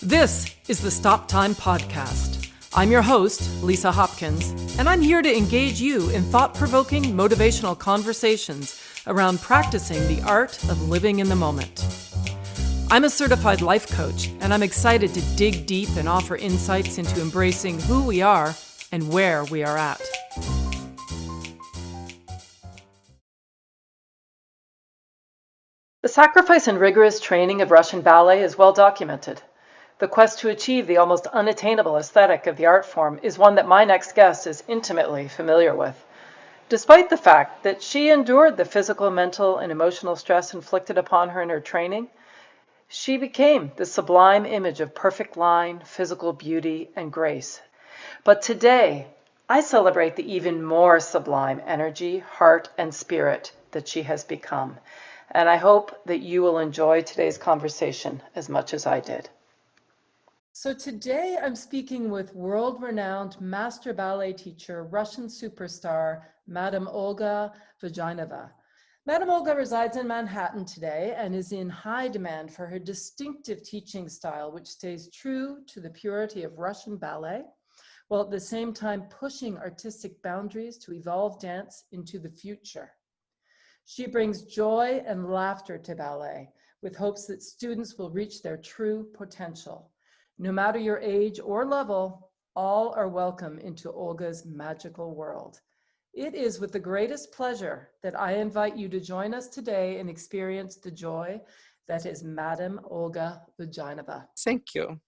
This is the Stop Time Podcast. I'm your host, Lisa Hopkins, and I'm here to engage you in thought-provoking, motivational conversations around practicing the art of living in the moment. I'm a certified life coach, and I'm excited to dig deep and offer insights into embracing who we are and where we are at. The sacrifice and rigorous training of Russian ballet is well documented. The quest to achieve the almost unattainable aesthetic of the art form is one that my next guest is intimately familiar with. Despite the fact that she endured the physical, mental, and emotional stress inflicted upon her in her training, she became the sublime image of perfect line, physical beauty, and grace. But today, I celebrate the even more sublime energy, heart, and spirit that she has become. And I hope that you will enjoy today's conversation as much as I did. So today I'm speaking with world-renowned master ballet teacher, Russian superstar, Madame Olga Vaginova. Madame Olga resides in Manhattan today and is in high demand for her distinctive teaching style, which stays true to the purity of Russian ballet, while at the same time pushing artistic boundaries to evolve dance into the future. She brings joy and laughter to ballet with hopes that students will reach their true potential. No matter your age or level, all are welcome into Olga's magical world. It is with the greatest pleasure that I invite you to join us today and experience the joy that is Madame Olga Vaginova. Thank you.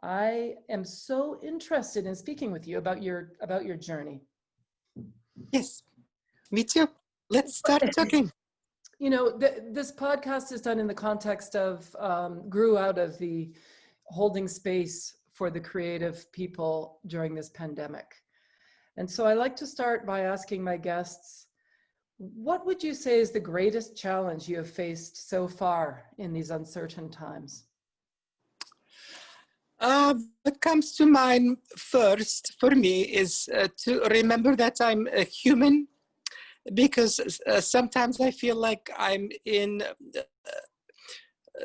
I am so interested in speaking with you about your journey. Yes, me too. Let's start talking. You know, this podcast is done in the context of, grew out of the holding space for the creative people during this pandemic. And so I like to start by asking my guests, what would you say is the greatest challenge you have faced so far in these uncertain times? What comes to mind first for me is to remember that I'm a human, because sometimes I feel like I'm in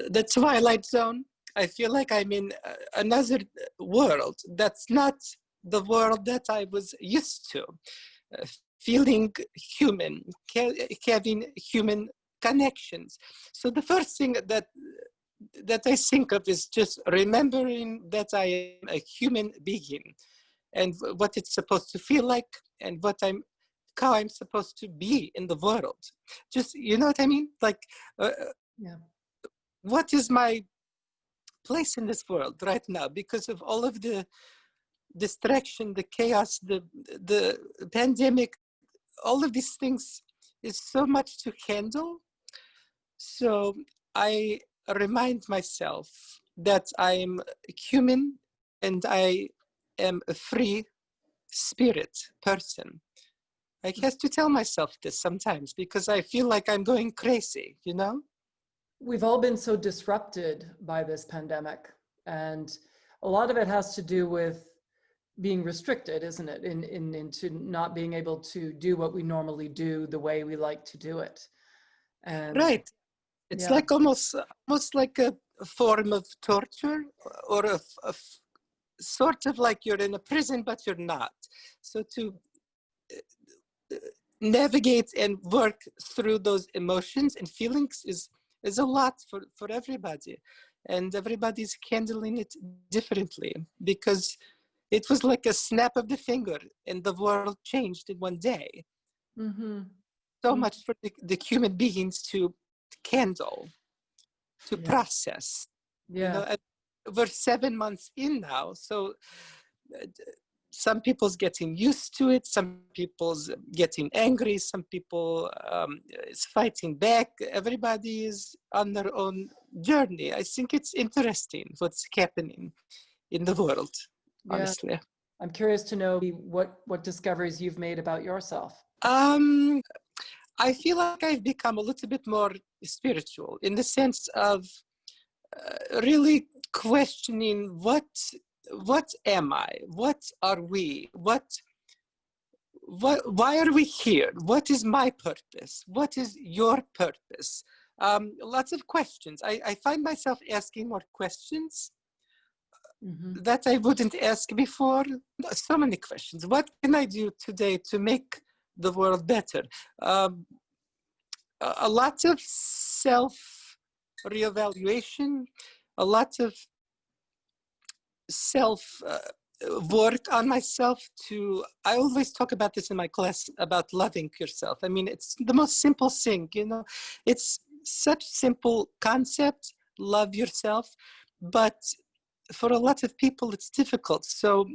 the twilight zone. I feel like I'm in another world that's not the world that I was used to. Feeling human, having human connections. So the first thing that I think of is just remembering that I am a human being and what it's supposed to feel like and how I'm supposed to be in the world. Just, you know what I mean? Like, what is my place in this world right now? Because of all of the distraction, the chaos, the pandemic, all of these things is so much to handle. So I remind myself that I'm human and I am a free spirit person. I have to tell myself this sometimes because I feel like I'm going crazy, you know? We've all been so disrupted by this pandemic, and a lot of it has to do with being restricted, isn't it? Into not being able to do what we normally do the way we like to do it. And right. It's like almost like a form of torture or a sort of like you're in a prison, but you're not. So to navigate and work through those emotions and feelings is a lot for everybody. And everybody's handling it differently because it was like a snap of the finger and the world changed in one day. Mm-hmm. So much for the human beings to handle, to process. Yeah. You know, we're 7 months in now, so some people's getting used to it, some people's getting angry, some people is fighting back. Everybody is on their own journey. I think it's interesting what's happening in the world, honestly. I'm curious to know what discoveries you've made about yourself. I feel like I've become a little bit more spiritual in the sense of really questioning what am I? What are we? Why are we here? What is my purpose? What is your purpose? Lots of questions. I find myself asking more questions that I wouldn't ask before. So many questions. What can I do today to make the world better? A lot of self-reevaluation, a lot of self work on myself to, I always talk about this in my class about loving yourself. I mean, it's the most simple thing, you know, it's such simple concept, love yourself, but for a lot of people it's difficult. So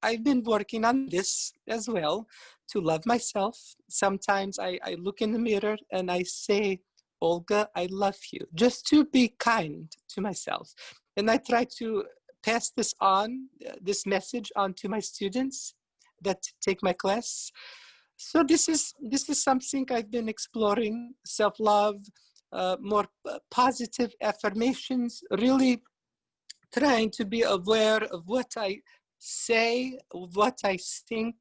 I've been working on this as well, to love myself. Sometimes I look in the mirror and I say, Olga, I love you, just to be kind to myself. And I try to pass this on, this message on to my students that take my class. So this is something I've been exploring, self-love, more positive affirmations, really trying to be aware of what I say, what I think,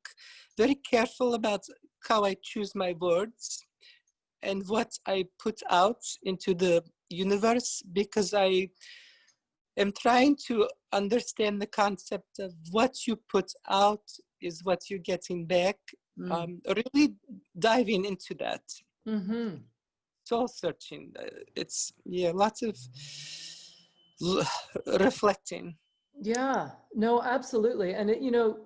very careful about how I choose my words and what I put out into the universe, because I am trying to understand the concept of what you put out is what you're getting back. Really diving into that. Soul searching. It's, yeah, lots of reflecting. Yeah, no, absolutely. And it, you know,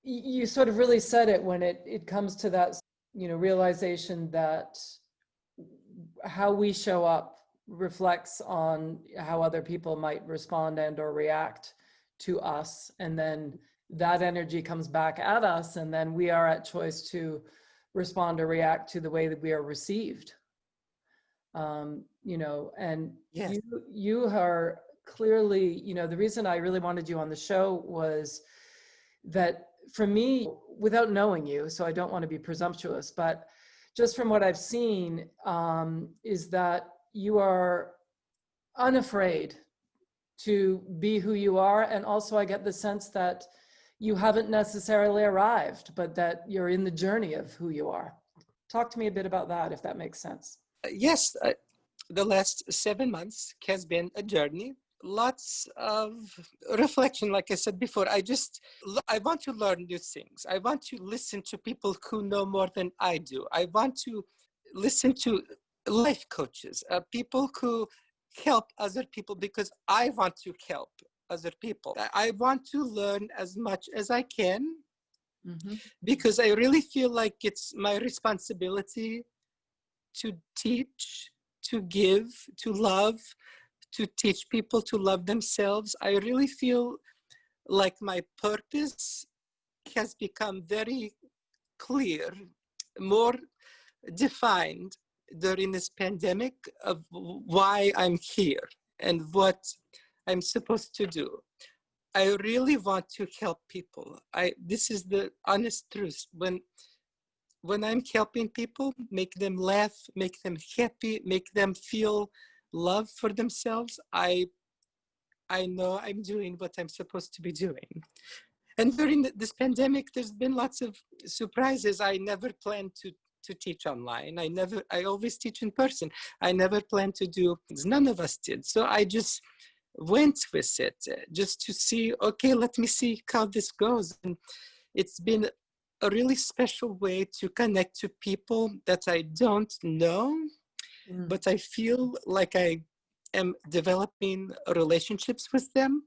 you sort of really said it when it comes to that, you know, realization that how we show up reflects on how other people might respond and or react to us, and then that energy comes back at us, and then we are at choice to respond or react to the way that we are received. You know, and yes. you are clearly, you know, the reason I really wanted you on the show was that for me, without knowing you, so I don't want to be presumptuous, but just from what I've seen, is that you are unafraid to be who you are. And also I get the sense that you haven't necessarily arrived, but that you're in the journey of who you are. Talk to me a bit about that, if that makes sense. Yes, the last 7 months has been a journey. Lots of reflection, like I said before. I want to learn new things. I want to listen to people who know more than I do. I want to listen to life coaches, people who help other people, because I want to help other people. I want to learn as much as I can, because I really feel like it's my responsibility to teach, to give, to love, to teach people to love themselves. I really feel like my purpose has become very clear, more defined during this pandemic, of why I'm here and what I'm supposed to do. I really want to help people. This is the honest truth. When I'm helping people, make them laugh, make them happy, make them feel love for themselves, I know I'm doing what I'm supposed to be doing. And during this pandemic, there's been lots of surprises. I never planned to teach online. I always teach in person. I never planned to do, none of us did. So I just went with it, just to see, okay, let me see how this goes. And it's been a really special way to connect to people that I don't know, but I feel like I am developing relationships with them.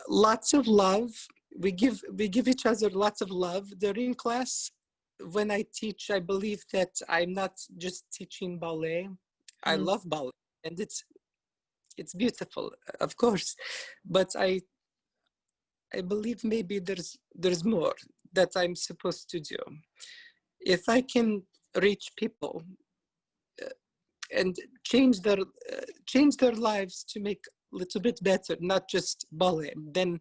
Lots of love. We give each other lots of love during class. When I teach, I believe that I'm not just teaching ballet. I love ballet, and it's beautiful, of course, but I believe maybe there's more that I'm supposed to do. If I can reach people and change their lives to make a little bit better, not just ballet, then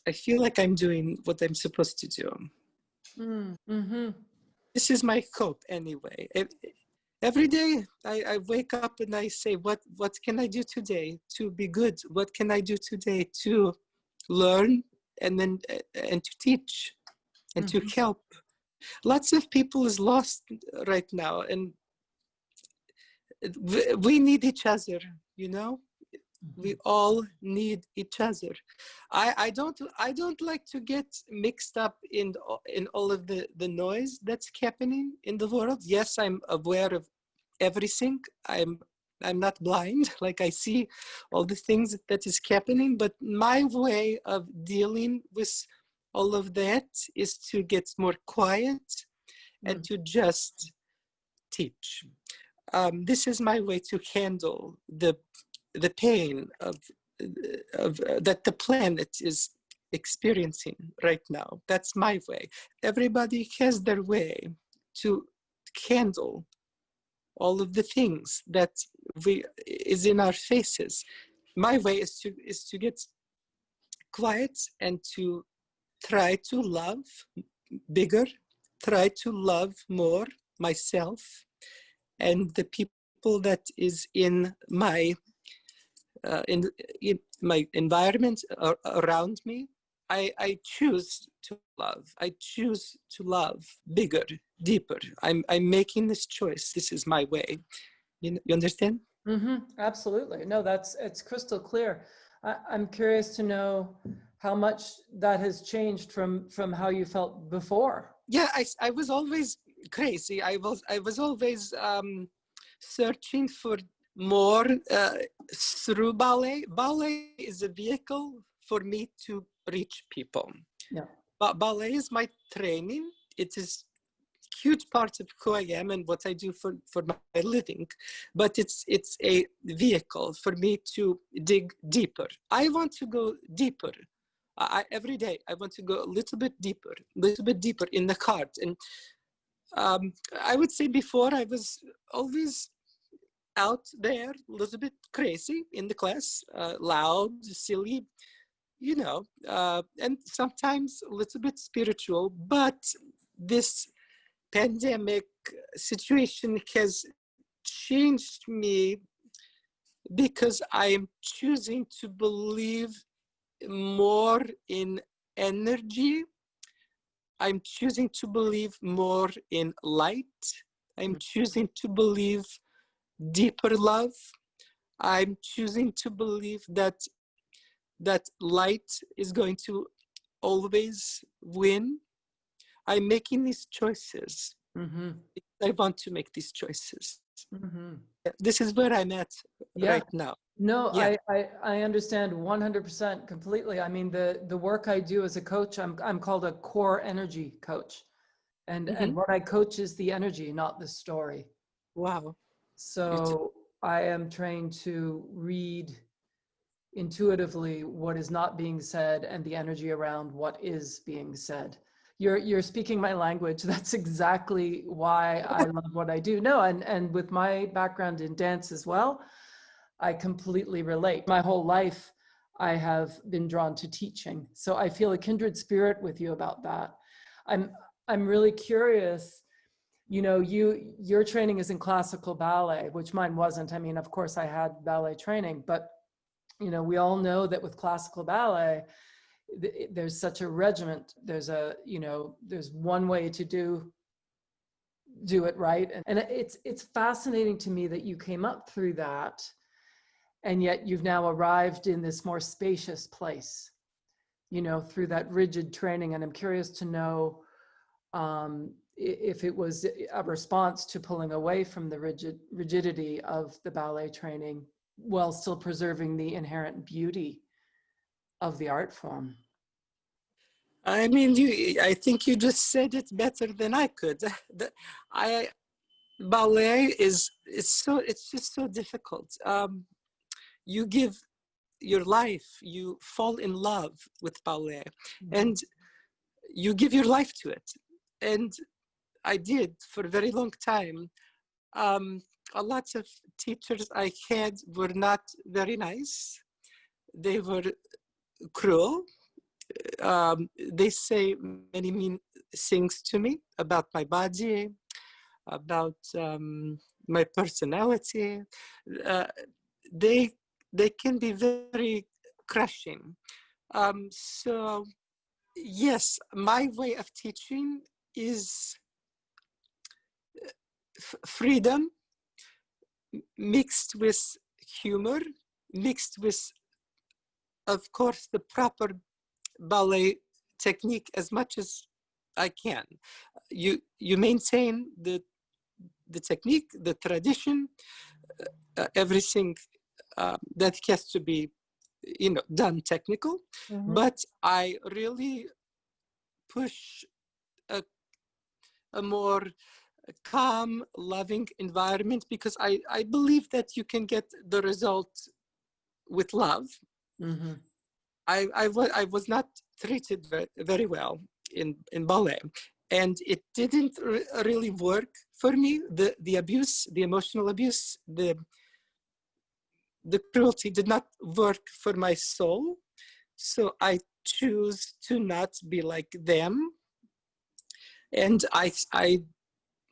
I feel like I'm doing what I'm supposed to do. This is my hope anyway. Every day I wake up and I say, what can I do today to be good? What can I do today to learn and to teach and to help? Lots of people is lost right now, and we need each other, you know? We all need each other. I don't like to get mixed up in all of the noise that's happening in the world. Yes, I'm aware of everything. I'm not blind. Like, I see all the things that is happening, but my way of dealing with all of that is to get more quiet and to just teach. This is my way to handle the pain of that the planet is experiencing right now. That's my way. Everybody has their way to handle all of the things that is in our faces. My way is to get quiet and to try to love bigger, try to love more myself and the people that is in my my environment around me. I choose to love. I choose to love bigger, deeper. I'm making this choice. This is my way. You understand? Absolutely. No, it's crystal clear. I'm curious to know how much that has changed from how you felt before. Yeah, I was always crazy. I was always searching for more through ballet. Ballet is a vehicle for me to reach people. Yeah. But ballet is my training. It is huge part of who I am and what I do for my living. But it's a vehicle for me to dig deeper. I want to go deeper. Every day I want to go a little bit deeper in the heart. And I would say before I was always out there, a little bit crazy in the class, loud, silly, and sometimes a little bit spiritual. But this pandemic situation has changed me because I am choosing to believe more in energy. I'm choosing to believe more in light. I'm choosing to believe deeper love. I'm choosing to believe that light is going to always win. I'm making these choices. I want to make these choices. This is where I'm at right now. No, yeah. I understand 100% completely. I mean, the work I do as a coach, I'm called a core energy coach. And what I coach is the energy, not the story. Wow. So I am trained to read intuitively what is not being said and the energy around what is being said. You're speaking my language. That's exactly why I love what I do. No, and with my background in dance as well, I completely relate. My whole life, I have been drawn to teaching. So I feel a kindred spirit with you about that. I'm really curious. Your training is in classical ballet, which mine wasn't. I mean, of course I had ballet training, but we all know that with classical ballet, there's such a regiment. There's one way to do it right. And it's fascinating to me that you came up through that, and yet you've now arrived in this more spacious place, through that rigid training. And I'm curious to know if it was a response to pulling away from the rigidity of the ballet training while still preserving the inherent beauty of the art form. I mean, I think you just said it better than I could. Ballet it's just so difficult. You give your life, you fall in love with ballet, and you give your life to it. And I did for a very long time. A lot of teachers I had were not very nice. They were cruel. They say many mean things to me about my body, about my personality. They can be very crushing. So yes, my way of teaching is freedom mixed with humor, mixed with, of course, the proper ballet technique as much as I can. You maintain the technique, the tradition, everything that has to be, done technical. Mm-hmm. But I really push a more calm, loving environment, because I believe that you can get the result with love. Mm-hmm. I was not treated very well in ballet, and it didn't really work for me. The abuse, the emotional abuse, the cruelty did not work for my soul. So I choose to not be like them. And I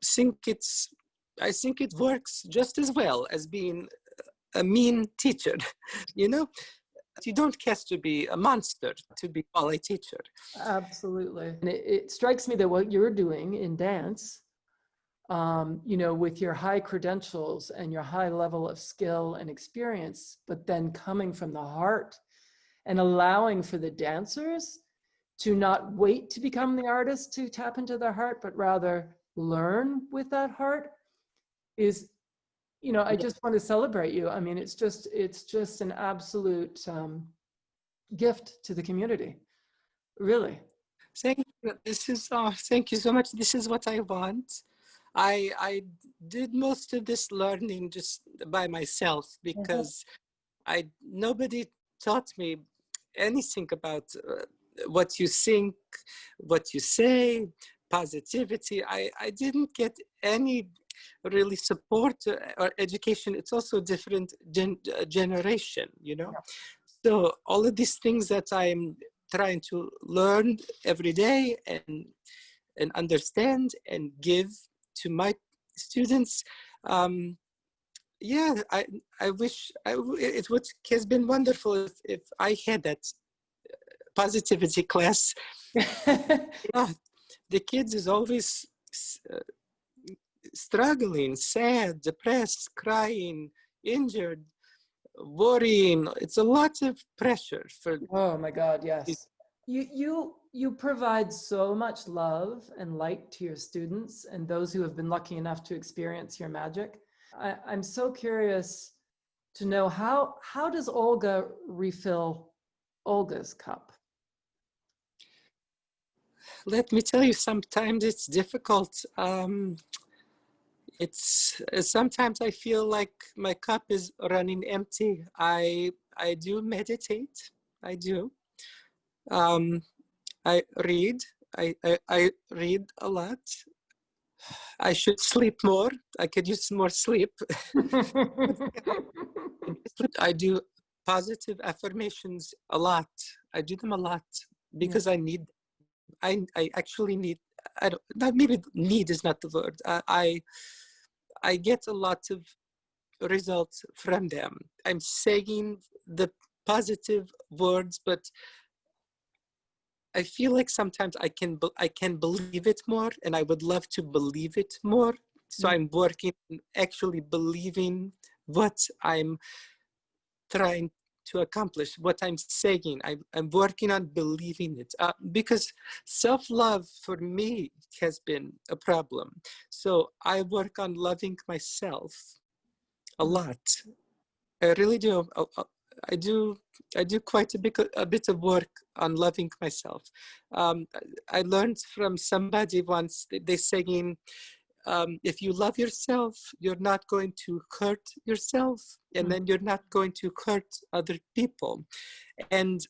think it works just as well as being a mean teacher. You don't have to be a monster to be a ballet teacher. Absolutely. And it strikes me that what you're doing in dance, with your high credentials and your high level of skill and experience, but then coming from the heart and allowing for the dancers to not wait to become the artist to tap into their heart, but rather learn with that heart is, I just want to celebrate you. I mean, it's just an absolute gift to the community, really. Thank you. Thank you so much. This is what I want. I did most of this learning just by myself, because nobody taught me anything about what you think, what you say, positivity. I didn't get any really support or education. It's also a different generation, So all of these things that I'm trying to learn every day and understand and give to my students. I wish it would has been wonderful if I had that positivity class. The kids is always struggling, sad, depressed, crying, injured, worrying. It's a lot of pressure for. Oh my God, yes. You provide so much love and light to your students and those who have been lucky enough to experience your magic. I'm so curious to know how does Olga refill Olga's cup? Let me tell you, sometimes it's difficult. It's sometimes I feel like my cup is running empty. I do meditate. I do. I read. I read a lot. I should sleep more. I could use more sleep. I do positive affirmations a lot. I do them a lot because I need. I actually need. I don't. Not maybe need is not the word. I get a lot of results from them. I'm saying the positive words, but I feel like sometimes I can believe it more, and I would love to believe it more. So I'm working on actually believing what I'm trying to accomplish, what I'm saying. I'm working on believing it, because self-love for me has been a problem. So I work on loving myself a lot. I really do. I do quite a bit of work on loving myself. I learned from somebody once, they saying, if you love yourself, you're not going to hurt yourself, and then you're not going to hurt other people. And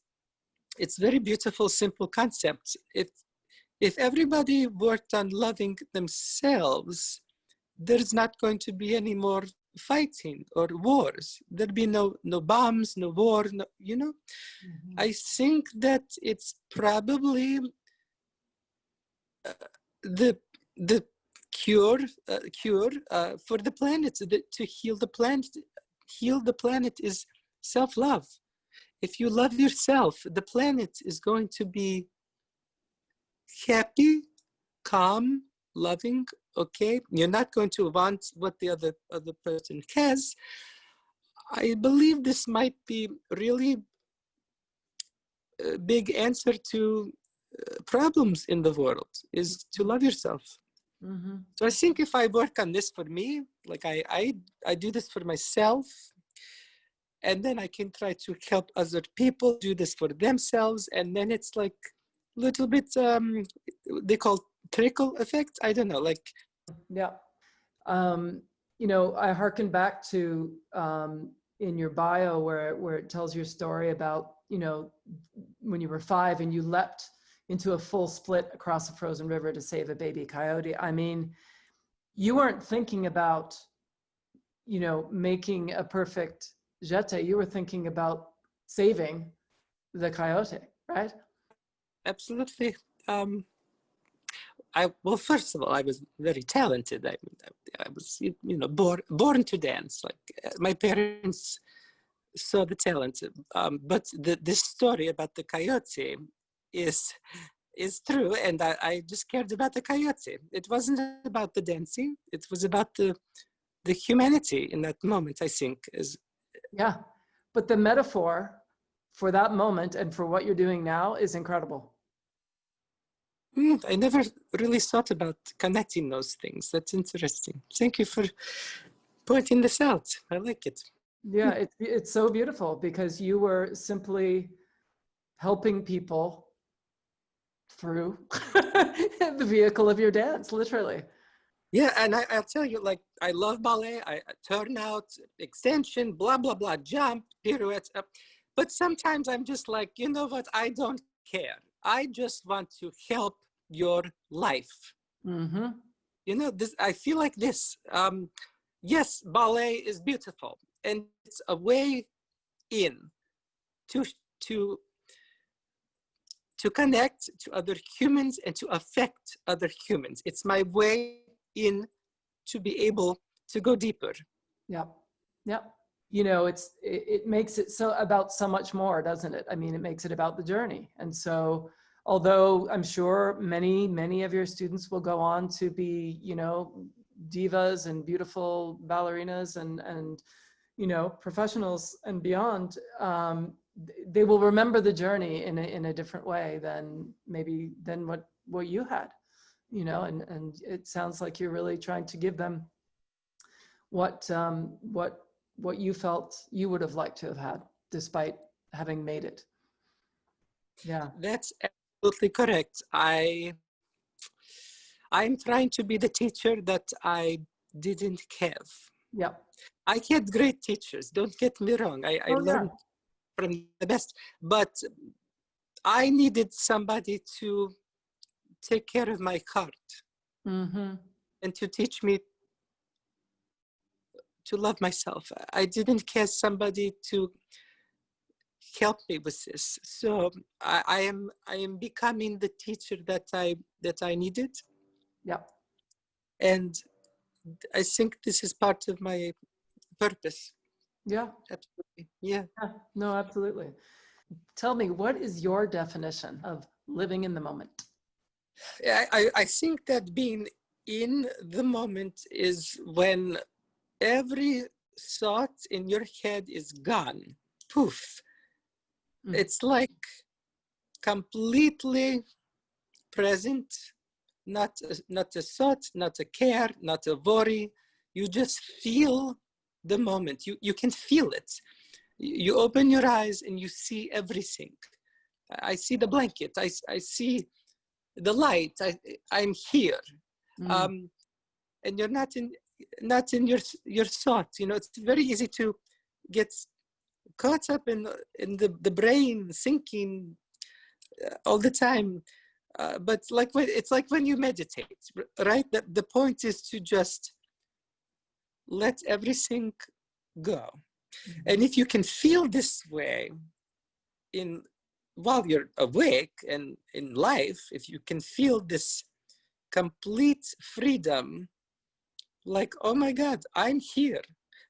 it's very beautiful, simple concept. If everybody worked on loving themselves, there's not going to be any more fighting or wars. There'd be no bombs, no war, I think that it's probably the cure for the planet, to heal the planet. Heal the planet is self-love. If you love yourself, the planet is going to be happy, calm, loving. Okay, you're not going to want what the other person has. I believe this might be really a big answer to problems in the world, is to love yourself. Mm-hmm. So I think if I work on this for me, like I do this for myself, and then I can try to help other people do this for themselves, and then it's like a little bit they call trickle effect. I don't know, like. Yeah. Um, I hearken back to in your bio where it tells your story about, when you were 5 and you leapt into a full split across a frozen river to save a baby coyote. I mean, you weren't thinking about, making a perfect jeté. You were thinking about saving the coyote, right? Absolutely. Well, first of all, I was very talented. I was, born to dance. Like my parents saw the talent. But this story about the coyote is true, and I just cared about the coyote. It wasn't about the dancing. It was about the humanity in that moment, I think. Yeah. But the metaphor for that moment and for what you're doing now is incredible. I never really thought about connecting those things. That's interesting. Thank you for pointing this out. I like it. Yeah, it's so beautiful because you were simply helping people through the vehicle of your dance, literally. Yeah, and I'll tell you, like, I love ballet. I turn out, extension, blah, blah, blah, jump, pirouettes. But sometimes I'm just like, you know what? I don't care. I just want to help your life. Mm-hmm. This. I feel like this. Yes, ballet is beautiful, and it's a way in to to to connect to other humans and to affect other humans. It's my way in to be able to go deeper. Yep. Yep. It makes it so about so much more, doesn't it? I mean, it makes it about the journey. And so, although I'm sure many of your students will go on to be, divas and beautiful ballerinas and professionals and beyond, they will remember the journey in a different way than what you had, and it sounds like you're really trying to give them what you felt you would have liked to have had despite having made it. Yeah. That's absolutely correct. I'm trying to be the teacher that I didn't have. Yep. I had great teachers, don't get me wrong. I learned from the best, but I needed somebody to take care of my heart. Mm-hmm. And to teach me to love myself. I didn't get somebody to help me with this. So I am becoming the teacher that I needed. Yep. And I think this is part of my purpose. Yeah. Absolutely. Yeah. No, absolutely. Tell me, what is your definition of living in the moment? I think that being in the moment is when every thought in your head is gone. Poof. It's like completely present, not a thought, not a care, not a worry. You just feel the moment. You can feel it. You open your eyes and you see everything. I see the blanket. I see the light. I'm here. And you're not in your thoughts. It's very easy to get caught up in the brain thinking all the time. But it's like when you meditate, right? The point is to just let everything go. And if you can feel this way while you're awake and in life, if you can feel this complete freedom, like, oh my God, I'm here.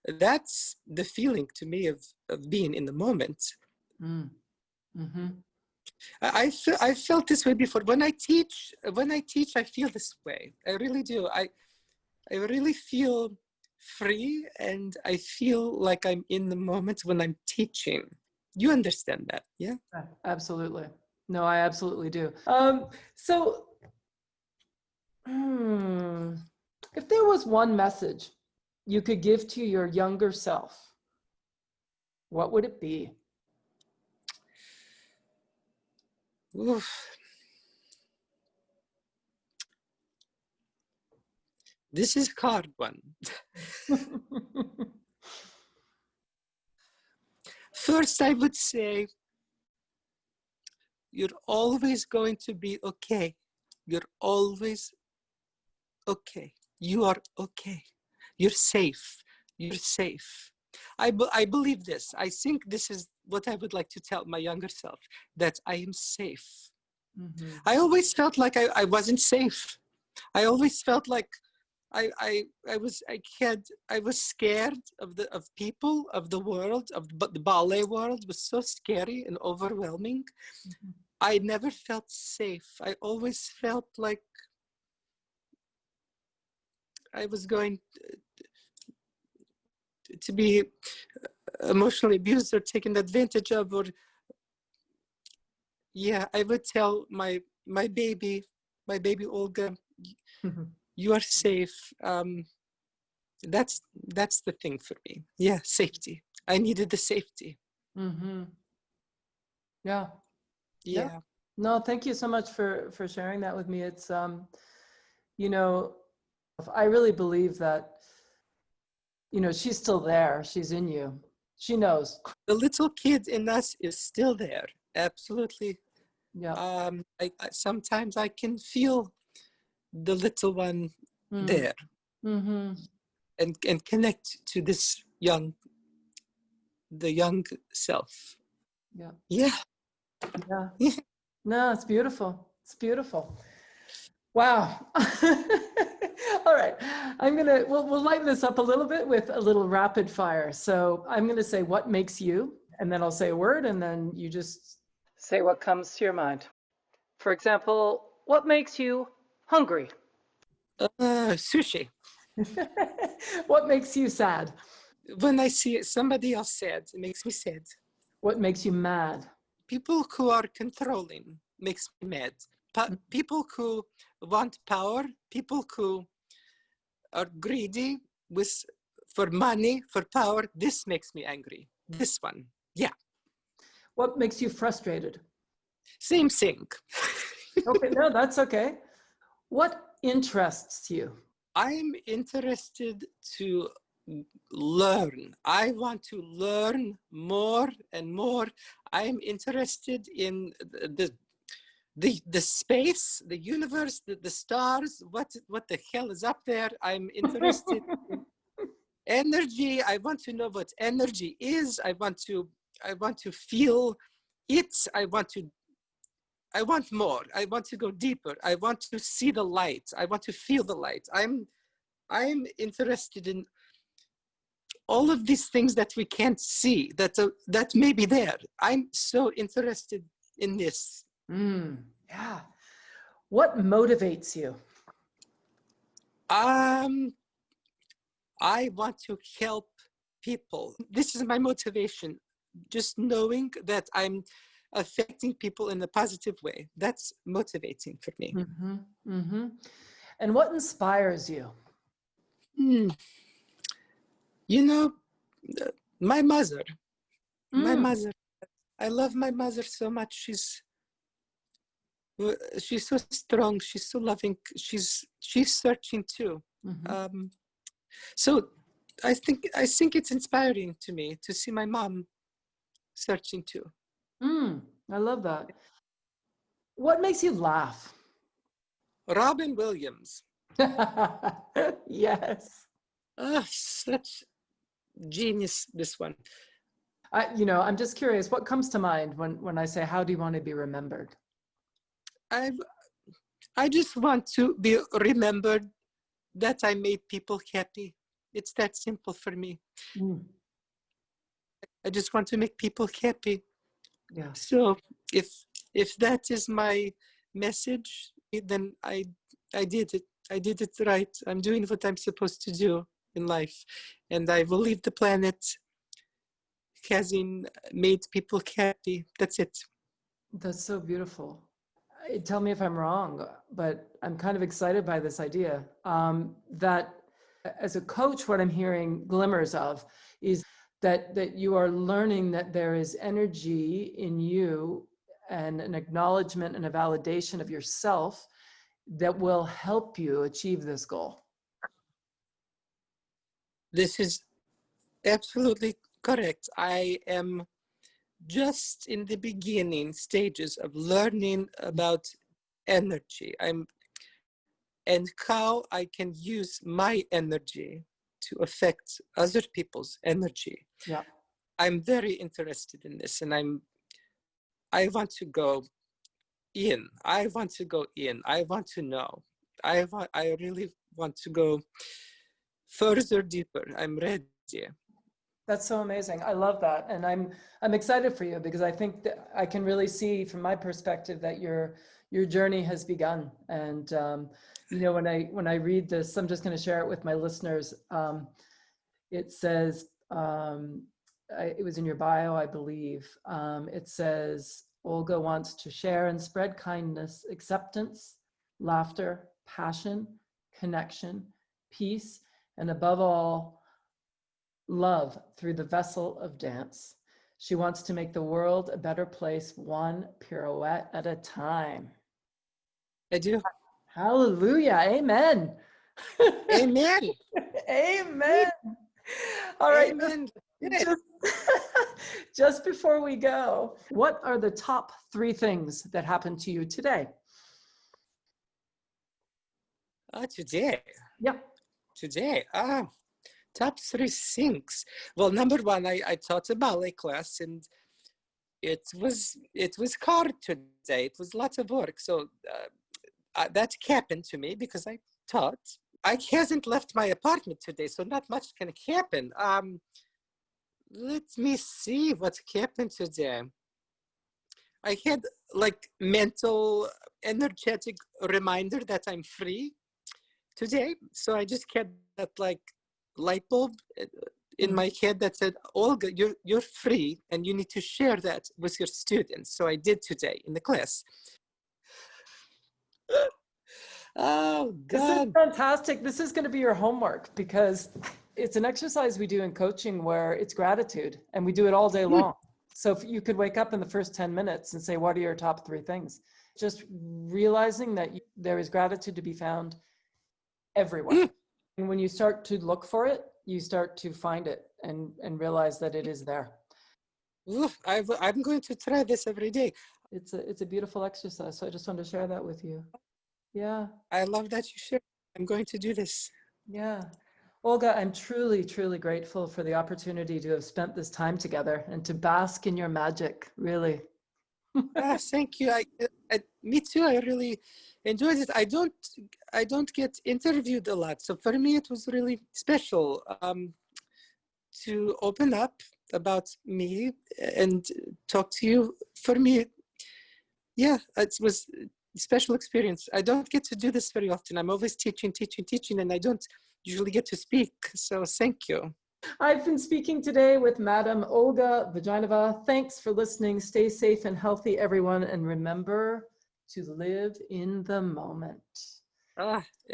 That's the feeling to me of being in the moment. Mm-hmm. I felt this way before. When I teach, I feel this way. I really do. I really feel free, and I feel like I'm in the moment when I'm teaching. You understand that, yeah? Absolutely. No, I absolutely do. So, if there was one message you could give to your younger self, what would it be? Oof. This is a hard one. First, I would say, you're always going to be okay. You're always okay. You are okay. You're safe. You're safe. I believe this. I think this is what I would like to tell my younger self, that I am safe. Mm-hmm. I always felt like I wasn't safe. I always felt like I was scared of people, of the world, but the ballet world was so scary and overwhelming. Mm-hmm. I never felt safe. I always felt like I was going to be emotionally abused or taken advantage of, or yeah, I would tell my baby Olga, Mm-hmm. you are safe. That's the thing for me. Yeah, safety. I needed the safety. Mm-hmm. Yeah. Yeah. Yeah. No, thank you so much for sharing that with me. It's you know, I really believe that, she's still there. She's in you. She knows. The little kid in us is still there. Absolutely. Yeah. Sometimes I can feel the little one Mm. there, Mm-hmm. and connect to this the young self. Yeah. Yeah. Yeah. Yeah. No, it's beautiful. It's beautiful. Wow. All right. We'll lighten this up a little bit with a little rapid fire. So I'm gonna say what makes you, and then I'll say a word, and then you just say what comes to your mind. For example, what makes you hungry? Sushi. What makes you sad? When I see somebody else sad, it makes me sad. What makes you mad? People who are controlling makes me mad. People who want power, people who are greedy for money, for power, this makes me angry. This one. Yeah. What makes you frustrated? Same thing. Okay, no, that's okay. What interests you? I'm interested to learn. I want to learn more and more. I'm interested in the space, the universe, the stars, what the hell is up there. I'm interested in energy. I want to know what energy is. I want to feel it. I want more. I want to go deeper. I want to see the light. I want to feel the light. I'm interested in all of these things that we can't see, that may be there. I'm so interested in this. Yeah. What motivates you? I want to help people. This is my motivation. Just knowing that I'm affecting people in a positive way. That's motivating for me. Mm-hmm. Mm-hmm. And what inspires you? Hmm. You know, my mother. My Mm. mother. I love my mother so much. She's so strong. She's so loving. She's searching too. Mm-hmm. So I think it's inspiring to me to see my mom searching too. I love that. What makes you laugh? Robin Williams. Yes. Such genius, this one. I'm just curious, what comes to mind when I say, how do you want to be remembered? I just want to be remembered that I made people happy. It's that simple for me. I just want to make people happy. Yeah. So if that is my message, then I did it. I did it right. I'm doing what I'm supposed to do. in life. And I will leave the planet having made people happy. That's it. That's so beautiful. Tell me if I'm wrong, but I'm kind of excited by this idea that as a coach, what I'm hearing glimmers of is that you are learning that there is energy in you and an acknowledgement and a validation of yourself that will help you achieve this goal. This is absolutely correct. I am just in the beginning stages of learning about energy. And how I can use my energy to affect other people's energy. Yeah. I'm very interested in this, and I want to go in. I want to go in. I want to know. I really want to go further, deeper. I'm ready. That's so amazing. I love that. And I'm excited for you because I think that I can really see from my perspective that your journey has begun. And you know, when I read this, I'm just going to share it with my listeners. It says, it was in your bio, I believe. It says, Olga wants to share and spread kindness, acceptance, laughter, passion, connection, peace, and above all, love through the vessel of dance. She wants to make the world a better place, one pirouette at a time. I do. Hallelujah. Amen. Amen. Amen. All right. Amen. Just before we go, what are the top 3 things that happened to you today? Today. Yeah. Today. Top 3 things. Well, number 1, I taught a ballet class, and it was hard today. It was a lot of work. So that happened to me because I taught. I hasn't left my apartment today, so not much can happen. Let me see what happened today. I had like mental, energetic reminder that I'm free today. So I just had that like light bulb in my head that said, Olga, you're free and you need to share that with your students. So I did today in the class. Oh, God. This is fantastic. This is going to be your homework because it's an exercise we do in coaching where it's gratitude and we do it all day long. So if you could wake up in the first 10 minutes and say, what are your top 3 things? Just realizing that there is gratitude to be found everywhere. And when you start to look for it, you start to find it and realize that it is there. I'm going to try this every day. It's a beautiful exercise. So I just wanted to share that with you. Yeah. I love that you share. I'm going to do this. Yeah. Olga, I'm truly, truly grateful for the opportunity to have spent this time together and to bask in your magic, really. Thank you. Me too. I really enjoyed it. I don't get interviewed a lot. So for me, it was really special to open up about me and talk to you. For me, yeah, it was a special experience. I don't get to do this very often. I'm always teaching, and I don't usually get to speak. So thank you. I've been speaking today with Madame Olga Vaginova. Thanks for listening. Stay safe and healthy, everyone. And remember to live in the moment.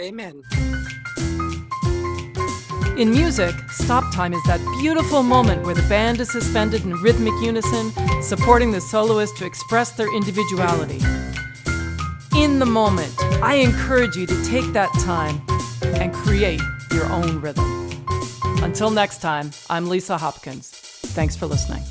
Amen. In music, stop time is that beautiful moment where the band is suspended in rhythmic unison, supporting the soloist to express their individuality. In the moment, I encourage you to take that time and create your own rhythm. Until next time, I'm Lisa Hopkins. Thanks for listening.